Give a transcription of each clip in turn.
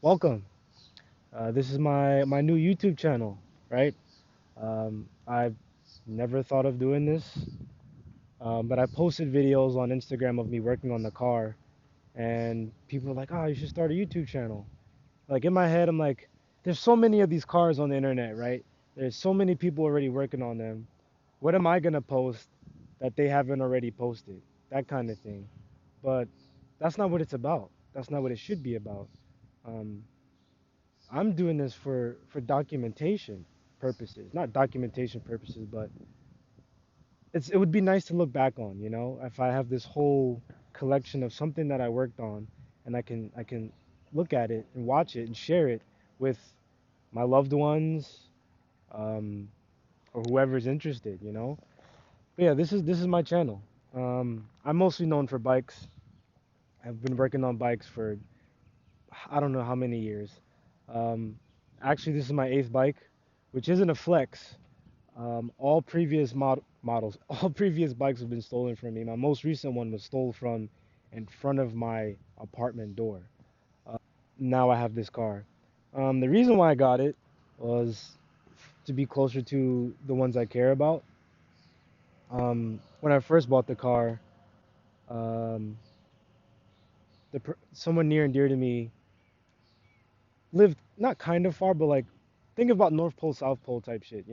Welcome. This is my new YouTube channel, right? I've never thought of doing this, but I posted videos on Instagram of me working on the car, and people are like, "Oh, you should start a YouTube channel." Like in my head, I'm like, "There's so many of these cars on the internet, right? There's so many people already working on them. What am I gonna post that they haven't already posted?" That kind of thing. But that's not what it's about. That's not what it should be about. Um, I'm doing this for documentation purposes, not documentation purposes, but it would be nice to look back on, if I have this whole collection of something that I worked on, and I can look at it and watch it and share it with my loved ones, um, or whoever's interested. But yeah, this is my channel. I'm mostly known for bikes. I've been working on bikes for I don't know how many years. Um, Actually, this is my eighth bike, which isn't a flex. All previous models, all previous bikes have been stolen from me. My most recent one was stolen from in front of my apartment door. Now I have this car. The reason why I got it was to be closer to the ones I care about. When I first bought the car, um, someone near and dear to me lived not kind of far, but like think about North Pole, South Pole type shit.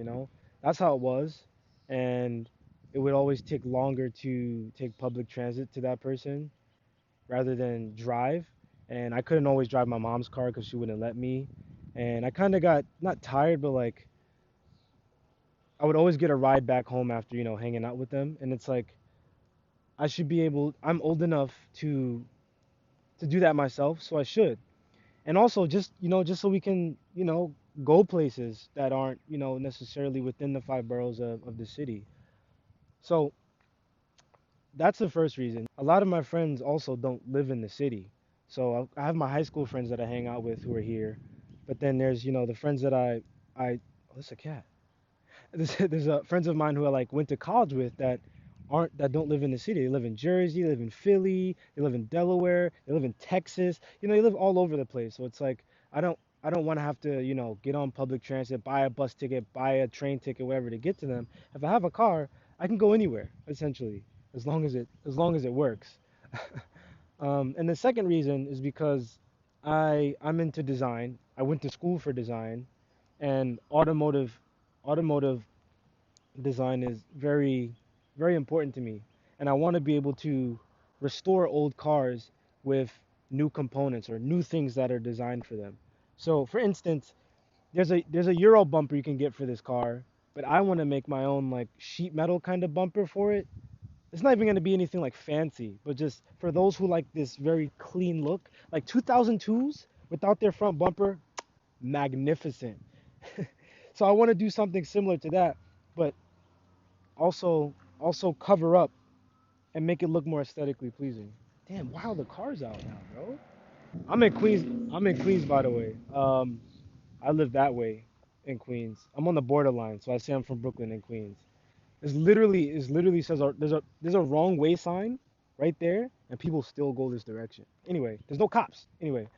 That's how it was. And it would always take longer to take public transit to that person rather than drive. And I couldn't always drive my mom's car because she wouldn't let me. And I kind of got not tired, but like I would always get a ride back home after, hanging out with them. And it's like I'm old enough to do that myself, so I should. And also just so we can go places that aren't necessarily within the five boroughs of the city. So that's the first reason. A lot of my friends also don't live in the city, so I have my high school friends that I hang out with who are here, but then there's the friends that I oh, that's a cat. There's friends of mine who I like went to college with that don't live in the city. They live in Jersey, they live in Philly, they live in Delaware, they live in Texas. They live all over the place. So it's like I don't want to have to, get on public transit, buy a bus ticket, buy a train ticket, whatever to get to them. If I have a car, I can go anywhere, essentially, as long as it works. And the second reason is because I'm into design. I went to school for design, and automotive design is very, very important to me. And I want to be able to restore old cars with new components or new things that are designed for them. So, for instance, there's a Euro bumper you can get for this car, but I want to make my own like sheet metal kind of bumper for it. It's not even going to be anything like fancy, but just for those who like this very clean look, like 2002s without their front bumper, magnificent. So I want to do something similar to that, but also cover up and make it look more aesthetically pleasing. Damn, wow, the car's out now, bro. I'm in Queens. I'm in Queens, by the way. I live that way in Queens. I'm on the borderline, so I say I'm from Brooklyn and Queens. It's literally says there's a wrong way sign right there, and people still go this direction. Anyway, there's no cops. Anyway,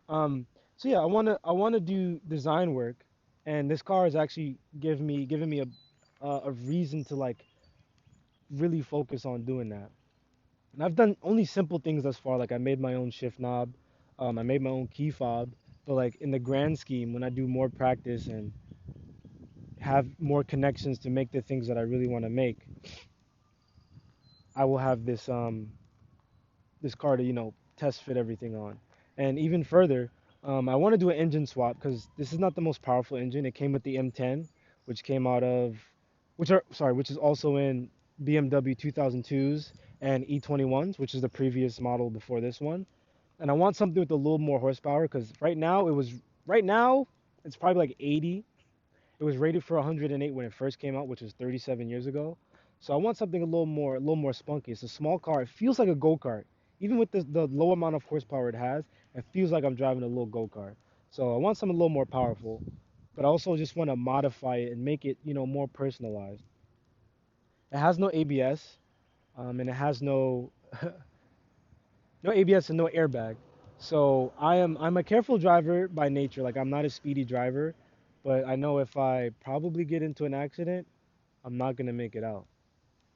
um, so yeah, I wanna do design work, and this car is actually giving me a reason to like really focus on doing that. And I've done only simple things thus far. Like I made my own shift knob, I made my own key fob. But like in the grand scheme, when I do more practice and have more connections to make the things that I really want to make, I will have this car to test fit everything on. And even further, I want to do an engine swap because this is not the most powerful engine. It came with the M10, which came out of, which is also in BMW 2002s and E21s, which is the previous model before this one. And I want something with a little more horsepower because right now it's probably like 80. It was rated for 108 when it first came out, which was 37 years ago. So I want something a little more spunky. It's a small car. It feels like a go-kart. Even with the low amount of horsepower it has, it feels like I'm driving a little go-kart. So I want something a little more powerful, but I also just want to modify it and make it, more personalized. It has no ABS, and it has no no ABS and no airbag. So I'm a careful driver by nature. Like I'm not a speedy driver, but I know if I probably get into an accident, I'm not gonna make it out,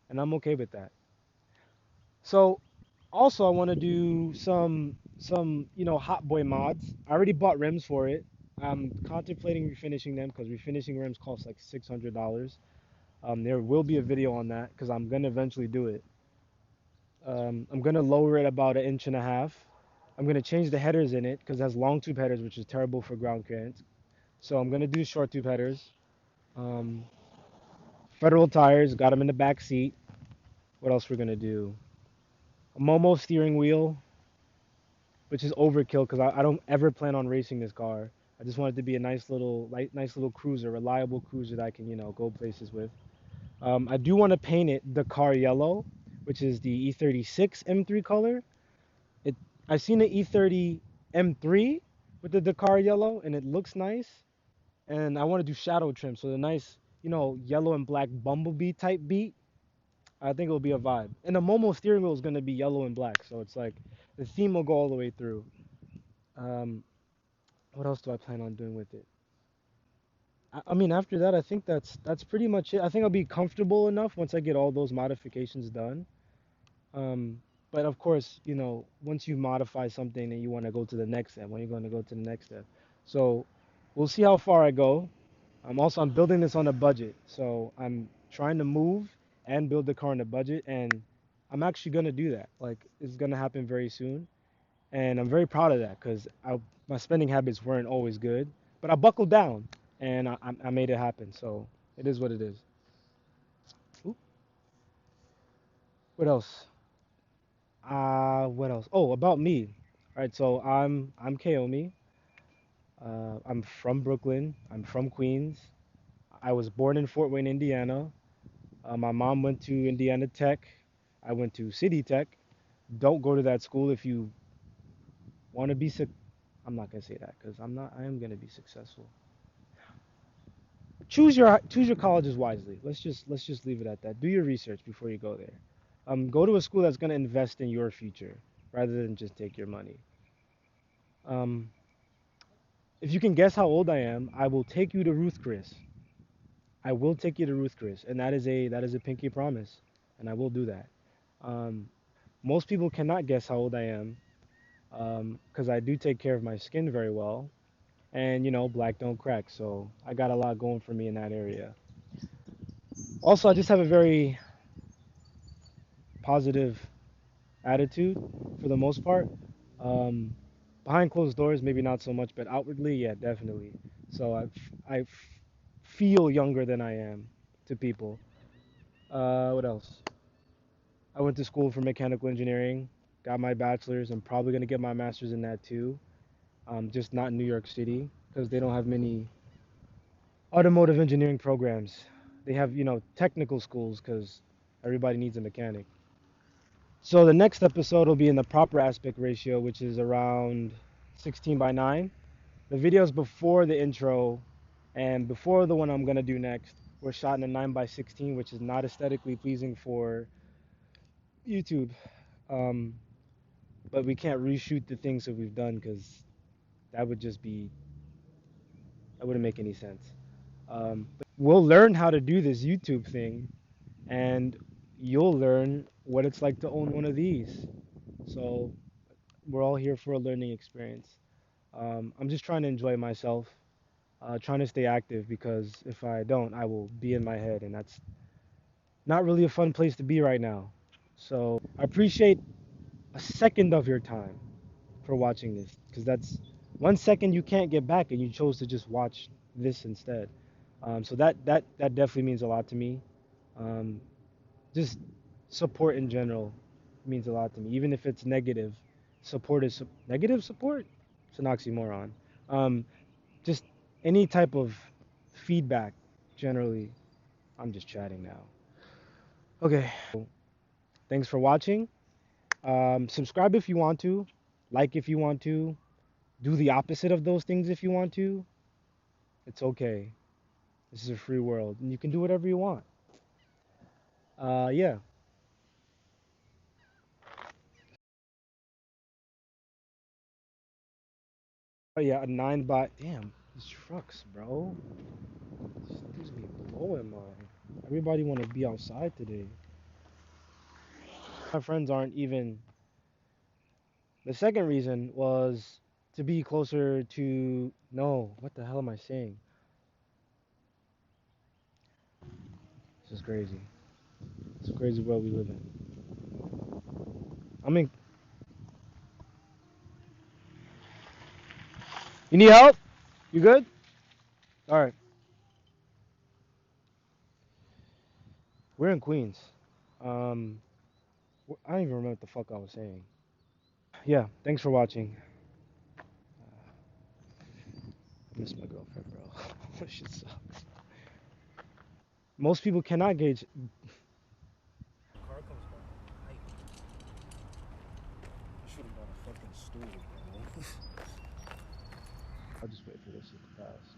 and I'm okay with that. So also I want to do some hot boy mods. I already bought rims for it. I'm contemplating refinishing them because refinishing rims cost like $600. There will be a video on that because I'm gonna eventually do it. I'm gonna lower it about an inch and a half. I'm gonna change the headers in it because it has long tube headers, which is terrible for ground clearance. So I'm gonna do short tube headers. Um, Federal tires, got them in the back seat. What else we're gonna do? A Momo steering wheel, which is overkill because I don't ever plan on racing this car. I just want it to be a nice little cruiser, reliable cruiser that I can go places with. I do want to paint it the car yellow, which is the E36 M3 color. It I've seen the E30 M3 with the Dakar yellow, and it looks nice. And I want to do shadow trim, so the nice, yellow and black bumblebee type beat. I think it'll be a vibe. And the Momo steering wheel is gonna be yellow and black, so it's like the theme will go all the way through. Um, what else do I plan on doing with it? I mean, after that, I think that's pretty much it. I think I'll be comfortable enough once I get all those modifications done. Um, but of course, once you modify something and you want to go to the next step, when you're going to go to the next step. So we'll see how far I go. I'm building this on a budget, so I'm trying to move and build the car on a budget, and I'm actually gonna do that. Like it's gonna happen very soon, and I'm very proud of that because my spending habits weren't always good, but I buckled down and I made it happen. So it is what it is. Ooh, what else? What else? Oh, about me. All right, so I'm Kaomi. I'm from Brooklyn. I'm from Queens. I was born in Fort Wayne, Indiana. My mom went to Indiana Tech. I went to City Tech. Don't go to that school if you want to be sick. I'm not gonna say that because I'm not. I am gonna be successful. Choose your colleges wisely. Let's just leave it at that. Do your research before you go there. Go to a school that's gonna invest in your future rather than just take your money. Um, if you can guess how old I am, I will take you to Ruth Chris. I will take you to Ruth Chris, and that is a pinky promise, and I will do that. Um, Most people cannot guess how old I am, because I do take care of my skin very well, and black don't crack, so I got a lot going for me in that area. Also, I just have a very positive attitude for the most part. Um, Behind closed doors, maybe not so much, but outwardly, yeah, definitely. So I feel younger than I am to people. What else? I went to school for mechanical engineering, got my bachelor's. I'm probably gonna get my master's in that too. Just not in New York City because they don't have many automotive engineering programs. They have, technical schools because everybody needs a mechanic. So the next episode will be in the proper aspect ratio, which is around 16 by 9. The videos before the intro and before the one I'm gonna do next were shot in a 9 by 16, which is not aesthetically pleasing for YouTube. Um, but we can't reshoot the things that we've done because that would just be that wouldn't make any sense. But we'll learn how to do this YouTube thing, and you'll learn what it's like to own one of these. So we're all here for a learning experience. I'm just trying to enjoy myself, trying to stay active because if I don't, I will be in my head, and that's not really a fun place to be right now. So I appreciate a second of your time for watching this because that's 1 second you can't get back, and you chose to just watch this instead. So that definitely means a lot to me. Um, just support in general means a lot to me, even if it's negative. Support is negative support. It's an oxymoron. Um, just any type of feedback, generally. I'm just chatting now. Okay. Thanks for watching. Subscribe if you want to, like if you want to, do the opposite of those things if you want to. It's okay. This is a free world, and you can do whatever you want. Yeah. Oh yeah, a 9 by. Damn, these trucks, bro. These niggas be blowing mine. Everybody want to be outside today. My friends aren't even. The second reason was to be closer to. No, what the hell am I saying? This is crazy. It's a crazy world we live in. I mean, you need help? You good? All right. We're in Queens. Um, I don't even remember what the fuck I was saying. Yeah, thanks for watching. I miss my girlfriend, bro. That shit sucks. Most people cannot gauge. Car comes by. I should have bought a fucking stool, bro. I'll just wait for this shit to pass.